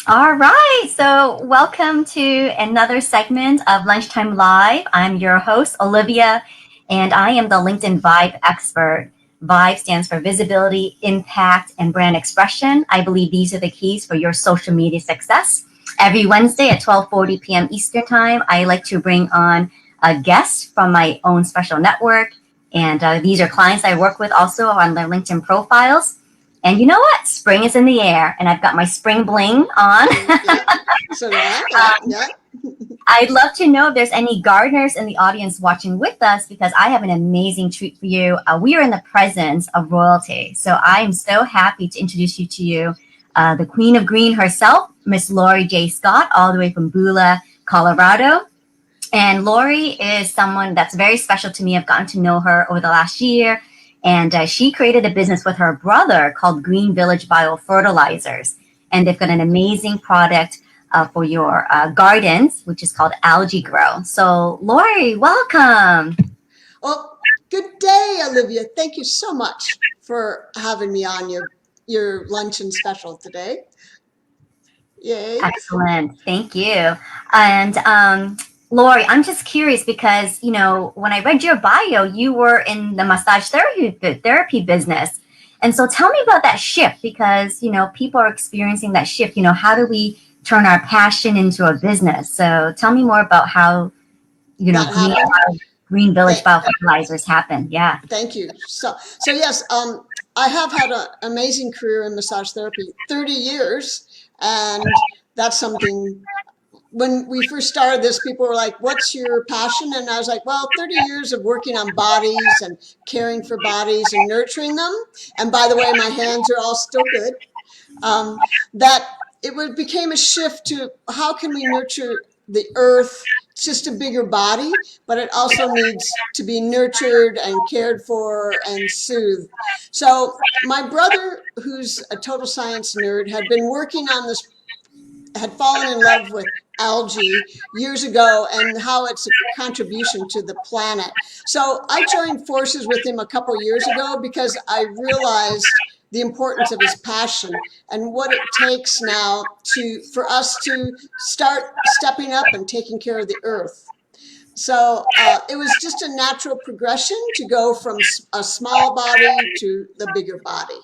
All right. So, welcome to another segment of Lunchtime Live. I'm your host, Olivia, and I am the LinkedIn Vibe expert. Vibe stands for visibility, impact, and brand expression. I believe these are the keys for your social media success. Every Wednesday at 12:40 p.m. Eastern Time, I like to bring on a guest from my own special network. And these are clients I work with also on their LinkedIn profiles. And you know what? Spring is in the air, and I've got my spring bling on. Yeah. So do I. Yeah. Yeah. I'd love to know if there's any gardeners in the audience watching with us because I have an amazing treat for you. We are in the presence of royalty. So I am so happy to introduce you to the Queen of Green herself, Miss Lorrie J. Scott, all the way from Beulah, Colorado. And Lori is someone that's very special to me. I've gotten to know her over the last year. And she created a business with her brother called Green Village Biofertilizers. And they've got an amazing product for your gardens, which is called Algae Grow. So, Lori, welcome. Well, good day, Olivia. Thank you so much for having me on your luncheon special today. Yay. Excellent. Thank you. And Lori, I'm just curious because, when I read your bio, you were in the massage therapy business. And so tell me about that shift because, people are experiencing that shift. How do we turn our passion into a business? So tell me more about how, That happened. Green Village Thank, Biofertilizers happened. Yeah. thank you. So yes, I have had an amazing career in massage therapy, 30 years, and that's something. When we first started this, people were like, "What's your passion?" And I was like, "Well, 30 years of working on bodies and caring for bodies and nurturing them. And by the way, my hands are all still good." Um, that became a shift to how can we nurture the earth. It's just a bigger body, but it also needs to be nurtured and cared for and soothed. So my brother, who's a total science nerd, had been working on this, had fallen in love with algae years ago and how it's a contribution to the planet. So I joined forces with him a couple years ago because I realized the importance of his passion and what it takes now for us to start stepping up and taking care of the earth. So it was just a natural progression to go from a small body to the bigger body.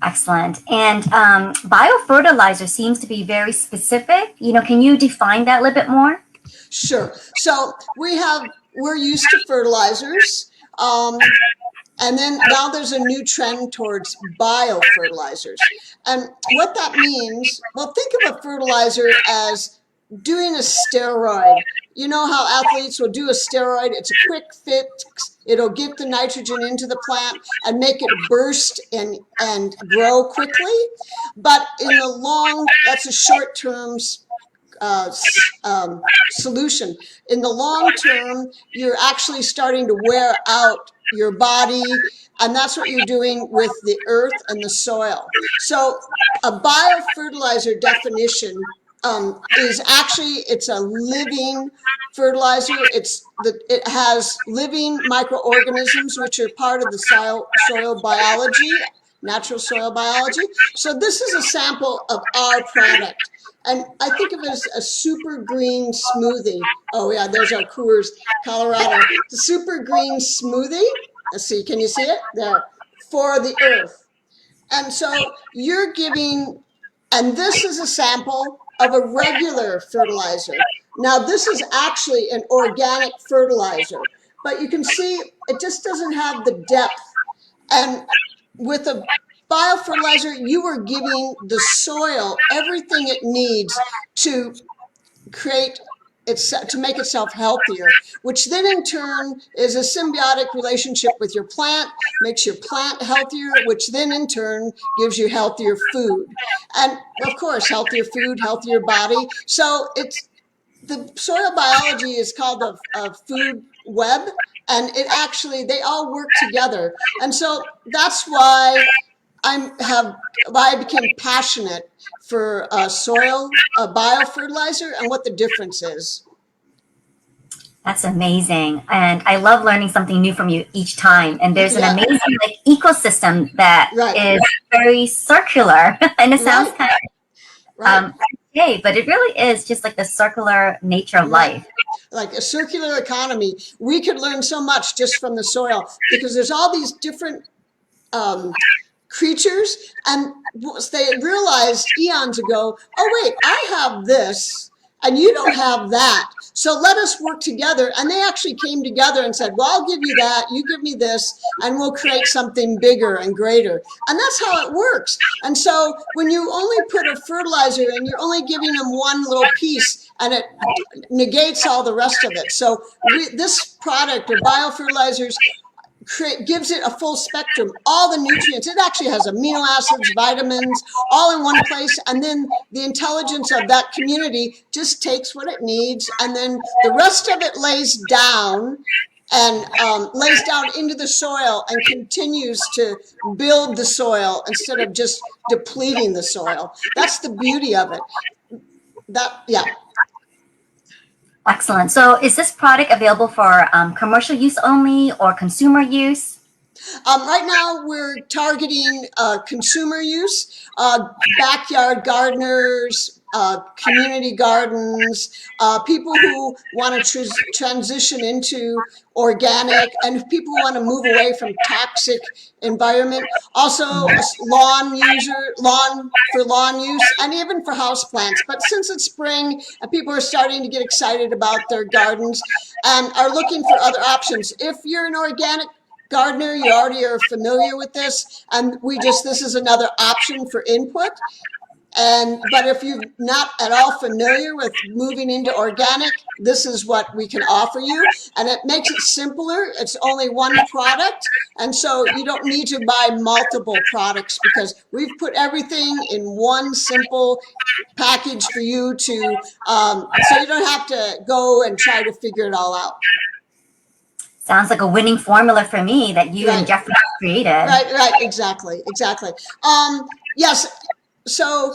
Excellent. And biofertilizer seems to be very specific. Can you define that a little bit more? Sure. So we're used to fertilizers. And then now there's a new trend towards biofertilizers. And what that means, well, think of a fertilizer as doing a steroid. You know how athletes will do a steroid? It's a quick fix. It'll get the nitrogen into the plant and make it burst and grow quickly. But in the that's a short-term solution. In the long term, you're actually starting to wear out your body, and that's what you're doing with the earth and the soil. So a biofertilizer definition is actually, it's a living fertilizer. It has living microorganisms, which are part of the soil biology, natural soil biology. So this is a sample of our product. And I think of it as a super green smoothie. Oh yeah, there's our Coors, Colorado. The super green smoothie. Let's see, can you see it? There, for the earth. And so you're giving, and this is a sample of a regular fertilizer. Now this is actually an organic fertilizer, but you can see it just doesn't have the depth. And with a biofertilizer, you are giving the soil everything it needs to create to make itself healthier, which then in turn is a symbiotic relationship with your plant, makes your plant healthier, which then in turn gives you healthier food. And of course, healthier food, healthier body. So the soil biology is called a food web, and they all work together. And so that's why I became passionate for soil biofertilizer and what the difference is. That's amazing. And I love learning something new from you each time. And there's an Yeah, amazing like ecosystem that right, is very circular. And it sounds right, kind of right, cliche, but it really is just like the circular nature of right. life. Like a circular economy. We could learn so much just from the soil because there's all these different um, creatures, and they realized eons ago, oh wait, I have this and you don't have that, so let us work together. And they actually came together and said, well, I'll give you that, you give me this, and we'll create something bigger and greater. And that's how it works. And so when you only put a fertilizer and you're only giving them one little piece, and it negates all the rest of it. So this product or biofertilizers gives it a full spectrum, all the nutrients. It actually has amino acids, vitamins, all in one place. And then the intelligence of that community just takes what it needs. And then the rest of it lays down and lays down into the soil and continues to build the soil instead of just depleting the soil. That's the beauty of it. Yeah. Excellent. So is this product available for commercial use only or consumer use? Right now, we're targeting consumer use, backyard gardeners, community gardens, people who want to transition into organic, and people who want to move away from toxic environment. Also, lawn for lawn use, and even for house plants. But since it's spring and people are starting to get excited about their gardens and are looking for other options, if you're an organic gardener, you already are familiar with this, and this is another option for input. But if you're not at all familiar with moving into organic, this is what we can offer you. And it makes it simpler. It's only one product. And so you don't need to buy multiple products because we've put everything in one simple package for you to, so you don't have to go and try to figure it all out. Sounds like a winning formula for me that you and Jeffrey created. Right, exactly. Yes, so,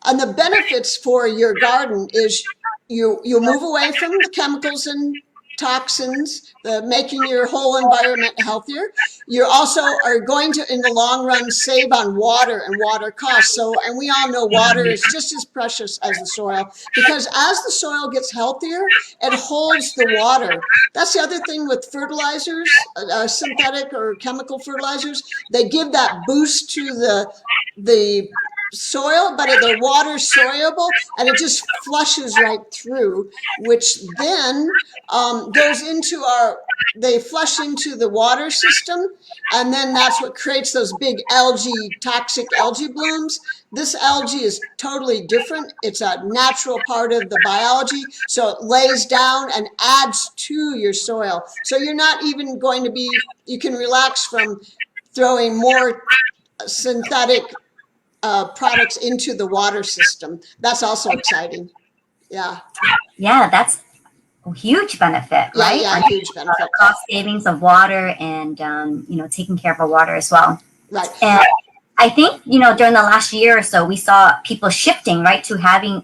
and the benefits for your garden is you'll move away from the chemicals and toxins, making your whole environment healthier. You also are going to, in the long run, save on water and water costs. So, and we all know water is just as precious as the soil, because as the soil gets healthier, it holds the water. That's the other thing with fertilizers, synthetic or chemical fertilizers. They give that boost to the soil, but they're water soluble, and it just flushes right through, which then goes into they flush into the water system, and then that's what creates those big toxic algae blooms. This algae is totally different. It's a natural part of the biology, so it lays down and adds to your soil. So you're not even going to be, you can relax from throwing more synthetic products into the water system. That's also exciting. Yeah. Yeah, that's a huge benefit, right? Yeah, huge benefit. Cost savings of water and, taking care of our water as well. Right. And I think, during the last year or so, we saw people shifting, right, to having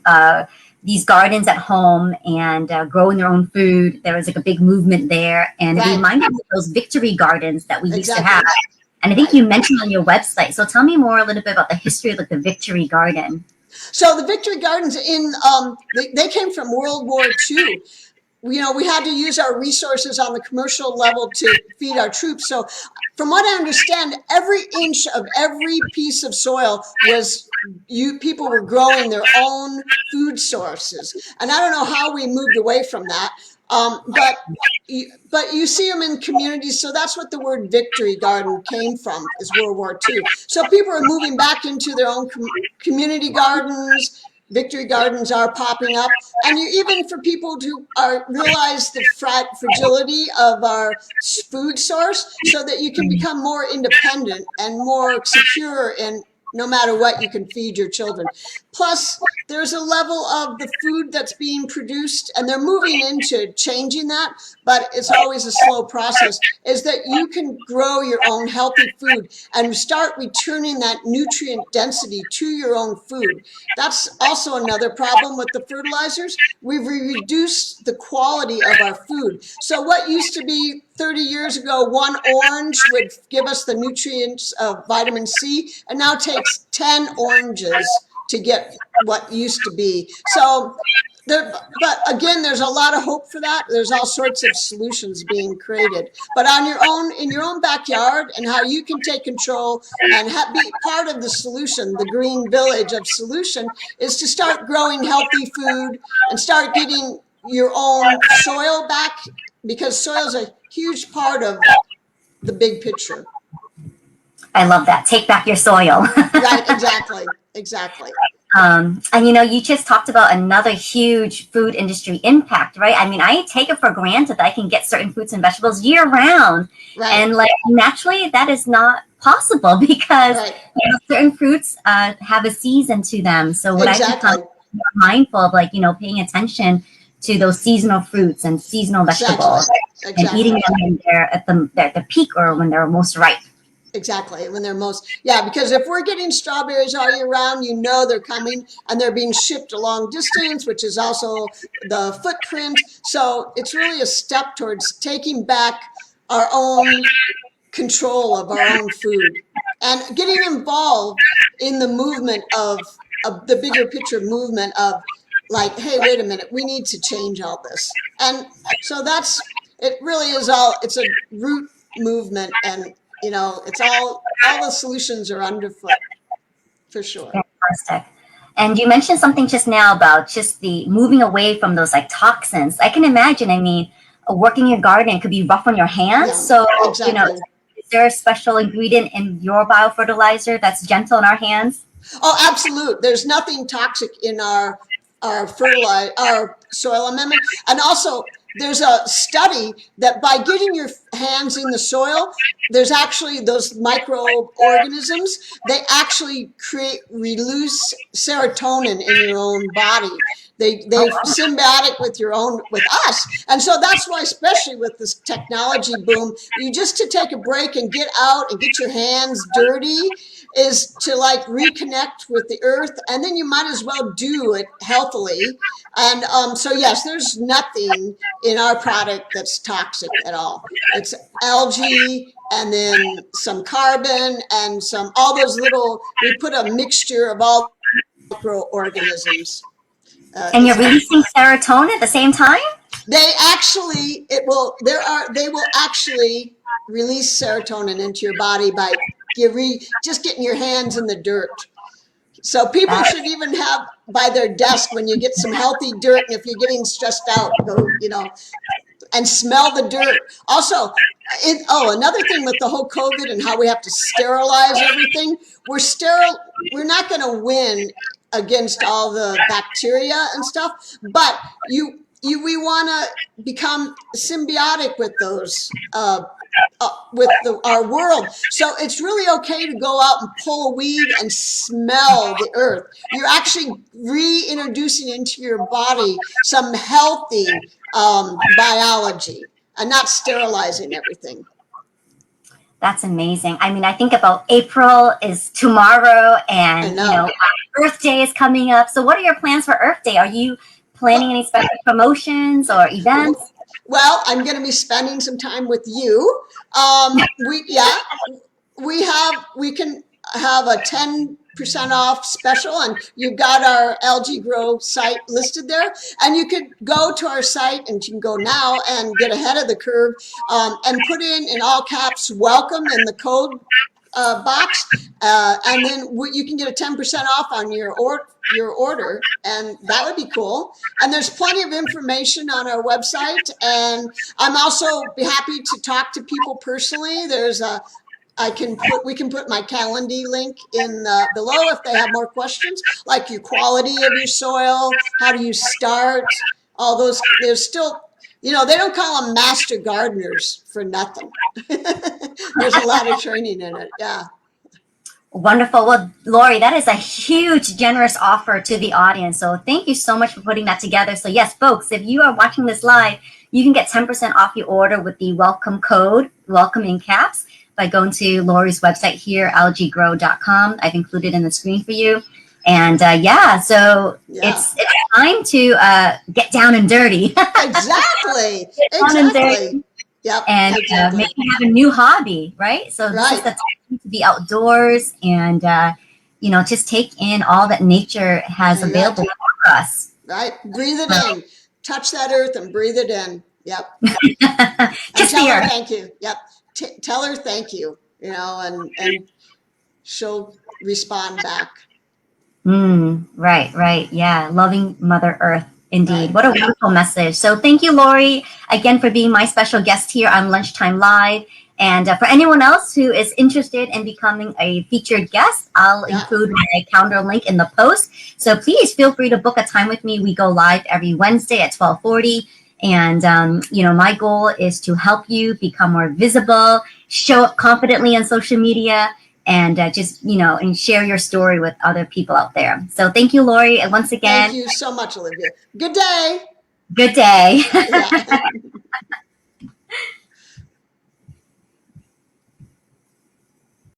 these gardens at home and growing their own food. There was like a big movement there. And it reminded me of those victory gardens that we used to have. And I think you mentioned on your website. So tell me more a little bit about the history of the Victory Garden. So the Victory Gardens they came from World War II. We had to use our resources on the commercial level to feed our troops. So from what I understand, every inch of every piece of soil people were growing their own food sources. And I don't know how we moved away from that. But you see them in communities, so that's what the word Victory Garden came from, is World War II. So people are moving back into their own community gardens. Victory gardens are popping up, and even for people who realize the fragility of our food source, so that you can become more independent and more secure in no matter what, you can feed your children. Plus, there's a level of the food that's being produced, and they're moving into changing that, but it's always a slow process, is that you can grow your own healthy food and start returning that nutrient density to your own food. That's also another problem with the fertilizers. We've reduced the quality of our food. So what used to be 30 years ago, one orange would give us the nutrients of vitamin C, and now takes 10 oranges to get what used to be. So but again, there's a lot of hope for that. There's all sorts of solutions being created. But on your own, in your own backyard, and how you can take control and be part of the solution, the Green Village of solution, is to start growing healthy food and start getting your own soil back, because soil is a huge part of the big picture. I love that. Take back your soil. Right, exactly, exactly. And you just talked about another huge food industry impact, right? I mean, I take it for granted that I can get certain fruits and vegetables year round. Right. And like naturally, that is not possible because Right. Certain fruits have a season to them. So what Exactly. I become mindful of, like, paying attention to those seasonal fruits and seasonal vegetables Exactly. and eating them when they're at the peak or when they're most ripe. Exactly, when they're most, yeah, because if we're getting strawberries all year round, they're coming and they're being shipped a long distance, which is also the footprint. So it's really a step towards taking back our own control of our own food and getting involved in the movement of the bigger picture movement of, like, hey, wait a minute, we need to change all this. And so it really is it's a root movement, and it's all the solutions are underfoot, for sure. Fantastic. And you mentioned something just now about just the moving away from those like toxins. I can imagine, working in your garden could be rough on your hands. Yeah, so, exactly. Is there a special ingredient in your biofertilizer that's gentle on our hands? Oh, absolute. There's nothing toxic in our soil amendment. And also, there's a study that by getting your hands in the soil, there's actually those microorganisms, they actually release serotonin in your own body. They're symbiotic with us. And so that's why, especially with this technology boom, just to take a break and get out and get your hands dirty is to like reconnect with the earth, and then you might as well do it healthily. And so yes, there's nothing in our product that's toxic at all. It's algae and then some carbon and all those we put a mixture of all microorganisms. And you're releasing serotonin at the same time? They will actually release serotonin into your body by just getting your hands in the dirt. So people should even have by their desk, when you get some healthy dirt, and if you're getting stressed out, go, and smell the dirt. Also, another thing with the whole COVID and how we have to sterilize everything, we're not going to win against all the bacteria and stuff, but we want to become symbiotic with those, with our world. So it's really okay to go out and pull a weed and smell the earth. You're actually reintroducing into your body some healthy biology and not sterilizing everything. That's amazing. I think about April is tomorrow, and Earth Day is coming up. So what are your plans for Earth Day? Are you planning any special promotions or events? Well, I'm going to be spending some time with you. We can have a 10% off special, and you've got our algae grow site listed there, and you could go to our site, and you can go now and get ahead of the curve, and put in all caps welcome in the code box, and then you can get a 10% off on your order, and that would be cool. And there's plenty of information on our website, and I'm also be happy to talk to people personally. We can put my Calendly link in below if they have more questions, like your quality of your soil, how do you start, all those. There's still, they don't call them master gardeners for nothing. There's a lot of training in it. Yeah. Wonderful. Well, Lorrie, that is a huge, generous offer to the audience. So thank you so much for putting that together. So yes, folks, if you are watching this live, you can get 10% off your order with the welcome code, welcome in caps, by going to Lorrie's website here, algaegrow.com. I've included in the screen for you. And yeah, so Yeah. it's time to get down and dirty. Exactly. Get down and Exactly. dirty. Yep. And Exactly. maybe have a new hobby, right? So this is Right. the time to be outdoors and you know, just take in all that nature has Right. available for us. Right. Breathe it in. Touch that earth and breathe it in. Yep. And Kiss tell the her earth. thank you. Yep. Tell her thank you, and she'll respond back. Right. Yeah, loving Mother Earth. Indeed. Right. What a wonderful message. So thank you, Lorrie, again for being my special guest here on Lunchtime Live. And for anyone else who is interested in becoming a featured guest, I'll Yeah. include my calendar link in the post. So please feel free to book a time with me. We go live every Wednesday at 12:40. And, you know, my goal is to help you become more visible, show up confidently on social media, and just, you know, and share your story with other people out there. So thank you, Lorrie. And once again, Thank you so much, Olivia. Good day. good day. Yeah.